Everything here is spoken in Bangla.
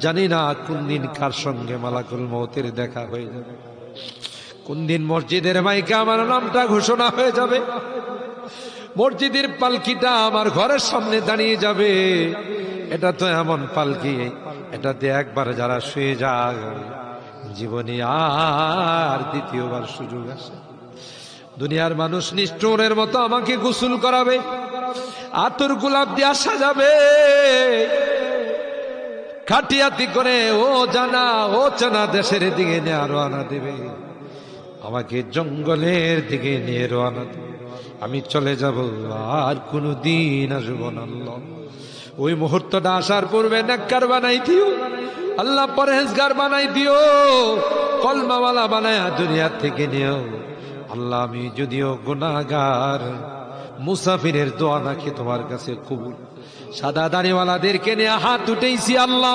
জানি না কোন দিন কার সঙ্গে মালাকুল মউতের দেখা হয়ে যাবে, কোন দিন মসজিদের মাইকে আমার নামটা ঘোষণা হয়ে যাবে, মসজিদের পালকিটা আমার ঘরের সামনে দাঁড়িয়ে যাবে। এটা তো এমন পালকি, এটাতে একবার যারা শুয়ে যায় জীবনে আর দ্বিতীয়বার সুযোগ আসে। দুনিয়ার মানুষ নিষ্ঠুরের মতো আমাকে গোসল করাবে, আতর গোলাপ দিয়ে সাজাবে, খাটিয়াতি করে ও জানা ও চানা দেশের দিকে নিয়ে রওনা দেবে, আমাকে জঙ্গলের দিকে নিয়ে রওনা দেবে। আমি চলে যাব, আর কোনো দিন আসব না। আল্লাহ ওই মুহূর্তটা আসার পূর্বে নেককার বানাই দিও আল্লাহ, পরহেজগার বানাই দিও, কলমাওয়ালা বানায়া দুনিয়া থেকে নিও আল্লাহ। আমি যদিও গুনাহগার, মুসাফিরের দোয়া নাকি তোমার কাছে কবুল। সাদা দাড়িওয়ালাদেরকে নিয়ে হাত উঠেছি আল্লাহ।